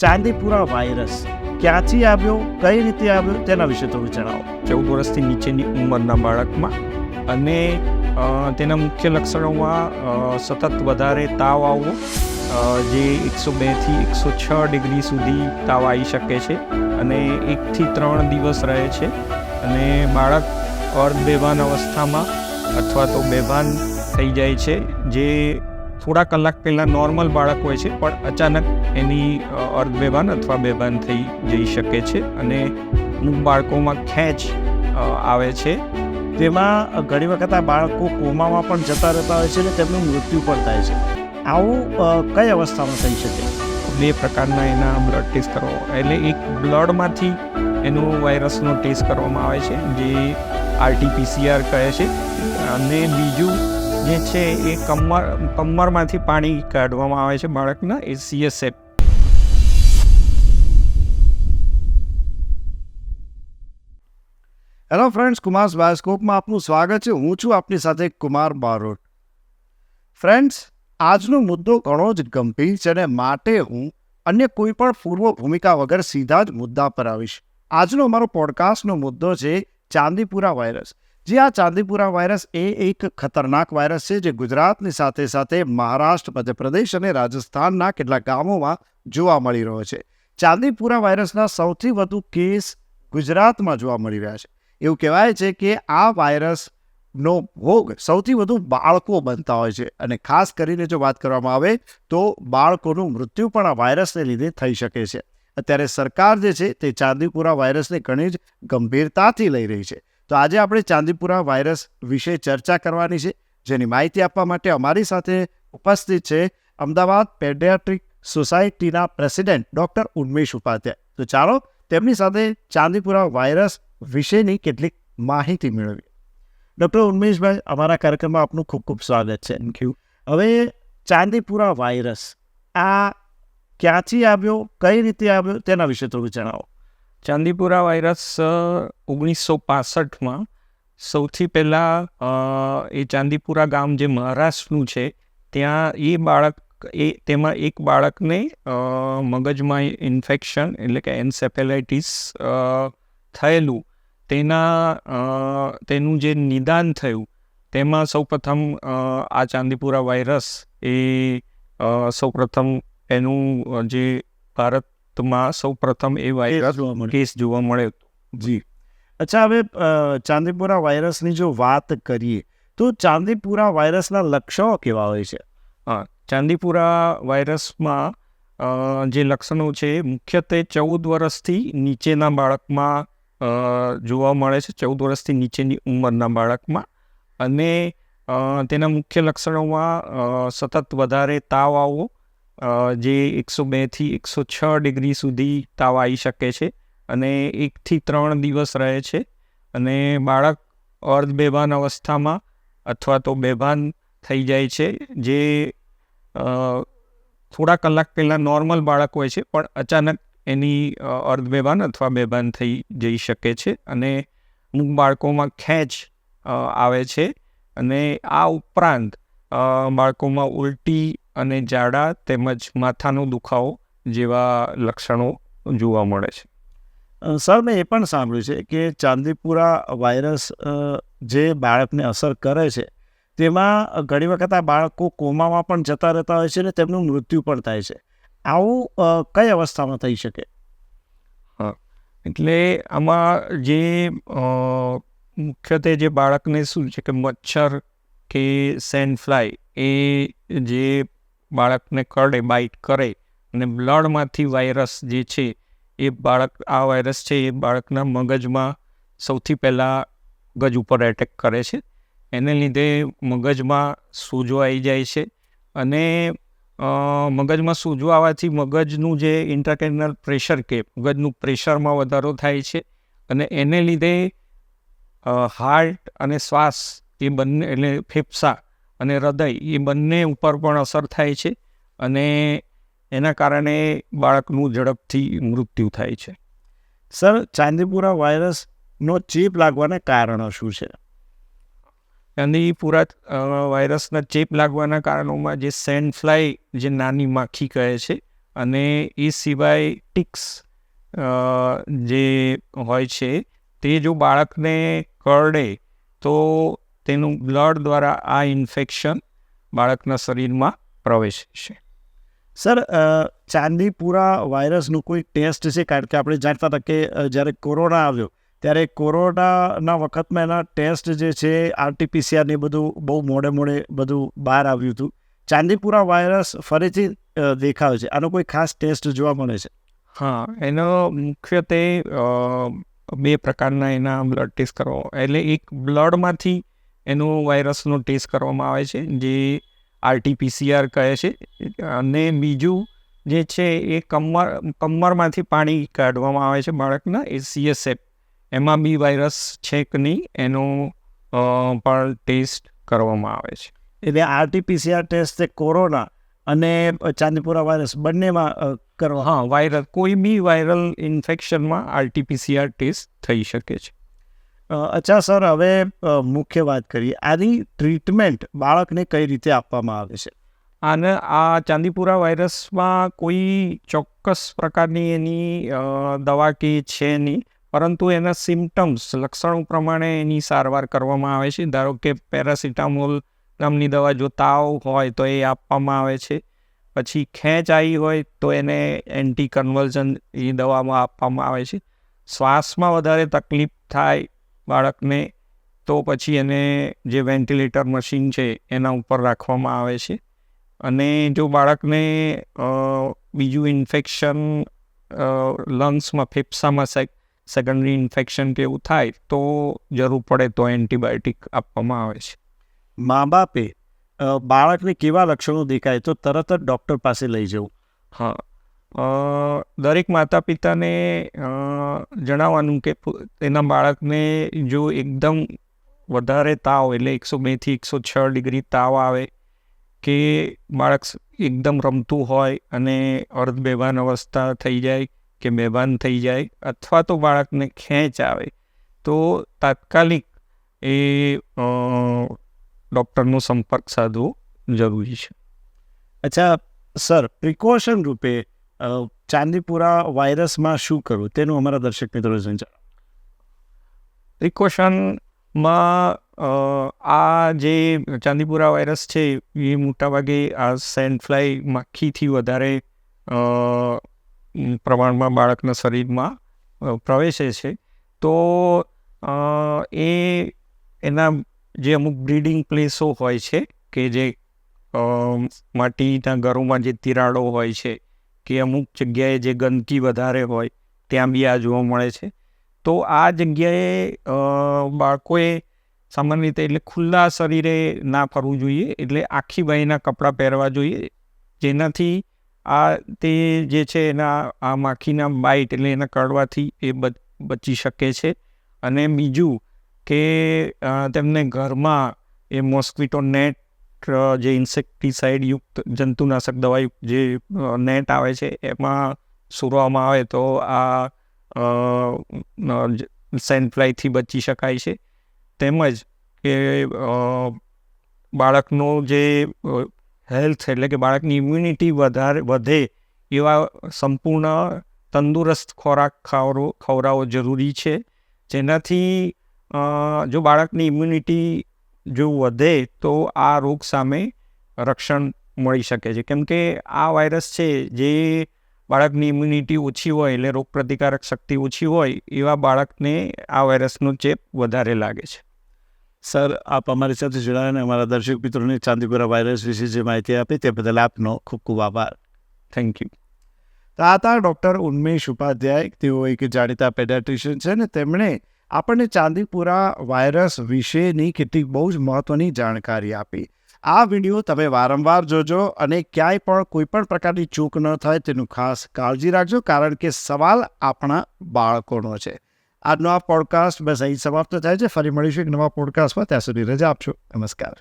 Chandipura virus ક્યાંથી આવ્યો, કઈ રીતે આવ્યો, તેના વિશે થોડું જણાવો. 14 વર્ષથી નીચેની ઉંમરના બાળકમાં અને તેના મુખ્ય લક્ષણોમાં સતત વધારે તાવ આવવો, જે 102 થી 106 ડિગ્રી સુધી તાવ આવી શકે છે અને 1 થી 3 દિવસ રહે છે અને બાળક અર્ધબેભાન અવસ્થામાં અથવા તો બેભાન થઈ જાય છે, જે થોડા કલાક પહેલાં નોર્મલ બાળક હોય છે પણ અચાનક એની અર્ધબેભાન અથવા બેભાન થઈ જઈ શકે છે અને અમુક બાળકોમાં ખેંચ આવે છે. તેમાં ઘણી વખત આ બાળકો કોમામાં પણ જતા રહેતા હોય છે અને તેમનું મૃત્યુ પણ થાય છે. આવું કઈ અવસ્થામાં થઈ શકે? 2 પ્રકારના એના બ્લડ ટેસ્ટ કરવા, એટલે એક બ્લડમાંથી એનો વાયરસનો ટેસ્ટ કરવામાં આવે છે, જે RT-PCR કહે છે, અને બીજું જે છે એ કમરમાંથી પાણી કાઢવામાં આવે છે બાળકના, એ CSF. હેલો ફ્રેન્ડ્સ, કુમાર બાયોસ્કોપમાં આપનું સ્વાગત છે. હું છું આપની સાથે કુમાર બારોટ. ફ્રેન્ડ્સ, આજનો મુદ્દો ઘણો જ ગંભીર છે અને માટે હું અન્ય કોઈ પણ પૂર્વ ભૂમિકા વગર સીધા જ મુદ્દા પર આવીશ. આજનો અમારો પોડકાસ્ટનો મુદ્દો છે ચાંદીપુરા વાયરસ. જે આ ચાંદીપુરા વાયરસ એ એક ખતરનાક વાયરસ છે જે ગુજરાતની સાથે સાથે મહારાષ્ટ્ર, મધ્યપ્રદેશ અને રાજસ્થાનના કેટલાક ગામોમાં જોવા મળી રહ્યો છે. ચાંદીપુરા વાયરસના સૌથી વધુ કેસ ગુજરાતમાં જોવા મળી રહ્યા છે. એવું કહેવાય છે કે આ વાયરસનો ભોગ સૌથી વધુ બાળકો બનતા હોય છે અને ખાસ કરીને જો વાત કરવામાં આવે તો બાળકોનું મૃત્યુ પણ આ વાયરસને લીધે થઈ શકે છે. અત્યારે સરકાર જે છે તે ચાંદીપુરા વાયરસને ઘણી જ ગંભીરતાથી લઈ રહી છે. તો આજે આપણે ચાંદીપુરા વાયરસ વિશે ચર્ચા કરવાની છે, જેની માહિતી આપવા માટે અમારી સાથે ઉપસ્થિત છે અમદાવાદ પેડિયાટ્રિક સોસાયટીના પ્રેસિડેન્ટ ડૉક્ટર ઉન્મેશ ઉપાધ્યાય. તો ચાલો તેમની સાથે ચાંદીપુરા વાયરસ વિશેની કેટલીક માહિતી મેળવીએ. ડૉક્ટર ઉન્મેશભાઈ, અમારા કાર્યક્રમમાં આપનું ખૂબ ખૂબ સ્વાગત છે. Thank you. હવે ચાંદીપુરા વાયરસ આ ક્યાંથી આવ્યો, કઈ રીતે આવ્યો, તેના વિશે થોડું જણાવો. ચાંદીપુરા વાયરસ 1965માં સૌથી પહેલાં એ ચાંદીપુરા ગામ જે મહારાષ્ટ્રનું છે ત્યાં તેમાં એક બાળકને મગજમાં ઇન્ફેક્શન એટલે કે એન્સેફેલાઇટિસ થયેલું, તેનું જે નિદાન થયું તેમાં સૌપ્રથમ આ ચાંદીપુરા વાયરસ એ સૌપ્રથમ એનું જે ભારતમાં સૌપ્રથમ એ વાયરસ કેસ જોવા મળ્યો. જી. અચ્છા, હવે ચાંદીપુરા વાયરસની જો વાત કરીએ તો ચાંદીપુરા વાયરસના લક્ષણો કેવા હોય છે? ચાંદીપુરા વાયરસમાં જે લક્ષણો છે મુખ્યત્વે 14 વર્ષથી નીચેના બાળકમાં જોવા મળે છે, 14 વર્ષથી નીચેની ઉંમરના બાળકમાં, અને તેના મુખ્ય લક્ષણોમાં સતત વધારે તાવ આવવો, જે 102 થી 106 ડિગ્રી સુધી તાવ આવી શકે છે અને 1 થી 3 દિવસ રહે છે અને બાળક અર્ધબેભાન અવસ્થામાં અથવા તો બેભાન થઈ જાય છે, જે થોડા કલાક પહેલાં નોર્મલ બાળક હોય છે પણ અચાનક એની અર્ધબેભાન અથવા બેભાન થઈ જઈ શકે છે અને અમુક બાળકોમાં ખેંચ આવે છે અને આ ઉપરાંત બાળકોમાં ઉલટી અને ઝાડા તેમજ માથાનો દુખાવો જેવા લક્ષણો જોવા મળે છે. સર, મેં એ પણ સાંભળ્યું છે કે ચાંદીપુરા વાયરસ જે બાળકને અસર કરે છે તેમાં ઘણી વખત આ બાળકો કોમામાં પણ જતા રહેતા હોય છે અને તેમનું મૃત્યુ પણ થાય છે. આવું કઈ અવસ્થામાં થઈ શકે? એટલે આમાં જે મુખ્યત્વે જે બાળકને શું છે કે મચ્છર કે સેન્ડ ફ્લાય એ જે બાળકને કરડે, બાઇટ કરે અને બ્લડમાંથી વાયરસ જે છે એ આ વાયરસ છે એ બાળકના મગજમાં સૌથી પહેલાં મગજ ઉપર એટેક કરે છે. એને લીધે મગજમાં સૂજો આવી જાય છે અને મગજમાં સૂજો આવવાથી મગજનું જે ઇન્ટ્રાક્રેનિયલ પ્રેશર કે મગજનું પ્રેશરમાં વધારો થાય છે અને એને લીધે હાર્ટ અને શ્વાસ એ બંને, એટલે ફેફસા અને હૃદય એ બંને ઉપર પણ અસર થાય છે અને એના કારણે બાળકનું ઝડપથી મૃત્યુ થાય છે. સર, ચાંદીપુરા વાયરસનો ચેપ લાગવાના કારણો શું છે? ચાંદીપુરા વાયરસના ચેપ લાગવાના કારણોમાં જે સેન્ડ ફ્લાય, જે નાની માખી કહે છે, અને એ સિવાય ટિક્સ જે હોય છે તે જો બાળકને કરડે તો તેનું બ્લડ દ્વારા આ ઇન્ફેક્શન બાળકના શરીરમાં પ્રવેશે છે. સર, ચાંદીપુરા વાયરસનું કોઈ ટેસ્ટ છે? કારણ કે આપણે જાણતા હતા કે જ્યારે કોરોના આવ્યો ત્યારે કોરોનાના વખતમાં એના ટેસ્ટ જે છે RT-PCR ને બધું બહુ મોડે બધું બહાર આવ્યું હતું. ચાંદીપુરા વાયરસ ફરીથી દેખાયો છે. આનો કોઈ ખાસ ટેસ્ટ જોવા મળે છે? હા, એનો મુખ્યત્વે બે પ્રકારના એના બ્લડ ટેસ્ટ કરવા, એટલે એક બ્લડમાંથી એનો વાયરસનો ટેસ્ટ કરવામાં આવે છે જે RT-PCR કહે છે, અને બીજું જે છે એ કમરમાંથી પાણી કાઢવામાં આવે છે બાળકના, એ CSF, એમાં બી વાયરસ છે કે નહીં એનો પણ ટેસ્ટ કરવામાં આવે છે. એટલે RT-PCR ટેસ્ટ તે કોરોના અને ચાંદીપુરા વાયરસ બંનેમાં કરવા? હા, વાયરલ કોઈ બી વાયરલ ઇન્ફેક્શનમાં RT-PCR ટેસ્ટ થઈ શકે છે. અચ્છા સર, હવે મુખ્ય વાત કરીએ, આની ટ્રીટમેન્ટ બાળકને કઈ રીતે આપવામાં આવે છે? અને આ ચાંદીપુરા વાયરસમાં કોઈ ચોક્કસ પ્રકારની એની દવા કે છે નહીં, પરંતુ એના સિમ્ટમ્સ, લક્ષણો પ્રમાણે એની સારવાર કરવામાં આવે છે. ધારો કે પેરાસિટામોલ નામની દવા જો તાવ હોય તો એ આપવામાં આવે છે. પછી ખેંચ આવી હોય તો એને એન્ટી કન્વલ્ઝન એ દવામાં આપવામાં આવે છે. શ્વાસમાં વધારે તકલીફ થાય બાળકને તો પછી એને જે વેન્ટિલેટર મશીન છે એના ઉપર રાખવામાં આવે છે. અને જો બાળકને બીજું ઇન્ફેક્શન લંગ્સમાં, ફેફસામાં સેકન્ડરી ઇન્ફેક્શન કે એવું થાય તો જરૂર પડે તો એન્ટીબાયોટિક આપવામાં આવે છે. મા બાપે બાળકને કેવા લક્ષણો દેખાય તો તરત જ ડૉક્ટર પાસે લઈ જવું? હા, દરેક માતા પિતાને જણાવવાનું કે એના બાળકને જો એકદમ વધારે તાવ, એટલે 102 થી 106 ડિગ્રી તાવ આવે, કે બાળક એકદમ રમતું હોય અને અર્ધ બેભાન અવસ્થા થઈ જાય કે બેભાન થઈ જાય, અથવા તો બાળકને ખેંચ આવે, તો તાત્કાલિક એ ડૉક્ટરનો સંપર્ક સાધવો જરૂરી છે. અચ્છા સર, પ્રિકોશન રૂપે ચાંદીપુરા વાયરસમાં શું કરવું તેનું અમારા દર્શક મિત્રો સમજાવો. પ્રિકોશનમાં આ જે ચાંદીપુરા વાયરસ છે એ મોટાભાગે આ સેન્ડ ફ્લાય માખીથી વધારે પ્રમાણમાં બાળકના શરીરમાં પ્રવેશે છે. તો એ એના જે અમુક બ્રીડિંગ પ્લેસો હોય છે, કે જે માટીના ઘરોમાં જે તિરાડો હોય છે, કે અમુક જગ્યાએ જે ગંદકી વધારે હોય ત્યાં બી આ જોવા મળે છે. તો આ જગ્યાએ બાળકોએ સામાન્ય રીતે, એટલે ખુલ્લા શરીરે ના ફરવું જોઈએ, એટલે આખી બાઈના કપડાં પહેરવા જોઈએ, જેનાથી આ તે જે છે એના આ માખીના બાઇટ, એટલે એના કરડવાથી એ બચી શકે છે. અને બીજું કે તેમને ઘરમાં એ મોસ્કિટો નેટ, જે ઇન્સેક્ટિસાઇડ યુક્ત, જંતુનાશક દવાયુક્ત જે નેટ આવે છે એમાં સુરવામાં આવે તો આ સેન્ડ ફ્લાયથી બચી શકાય છે. તેમજ કે બાળકનો જે હેલ્થ, એટલે કે બાળકની ઇમ્યુનિટી વધે એવા સંપૂર્ણ તંદુરસ્ત ખોરાક ખવડાવવો જરૂરી છે, જેનાથી જો બાળકની ઇમ્યુનિટી જો વધે તો આ રોગ સામે રક્ષણ મળી શકે છે. કેમ કે આ વાયરસ છે જે બાળકની ઇમ્યુનિટી ઓછી હોય, એટલે રોગપ્રતિકારક શક્તિ ઓછી હોય, એવા બાળકને આ વાયરસનો ચેપ વધારે લાગે છે. સર, આપ અમારી સાથે જોડાયા અને અમારા દર્શક મિત્રોને ચાંદીપુરા વાયરસ વિશે જે માહિતી આપી તે બદલ આપનો ખૂબ ખૂબ આભાર. Thank you. તો આ હતા ડૉક્ટર ઉન્મેશ ઉપાધ્યાય. તેઓ એક જાણીતા પેડિયાટ્રિશિયન છે અને તેમણે આપણને ચાંદીપુરા વાયરસ વિશેની કેટલીક બહુ જ મહત્ત્વની જાણકારી આપી. આ વિડીયો તમે વારંવાર જોજો અને ક્યાંય પણ કોઈ પણ પ્રકારની ચૂક ન થાય તેનું ખાસ કાળજી રાખજો, કારણ કે સવાલ આપણા બાળકોનો છે. આજનો આ પોડકાસ્ટ બસ અહીં સમાપ્ત થાય છે. ફરી મળીશું એક નવા પોડકાસ્ટમાં. ત્યાં સુધી રજા આપશો. નમસ્કાર.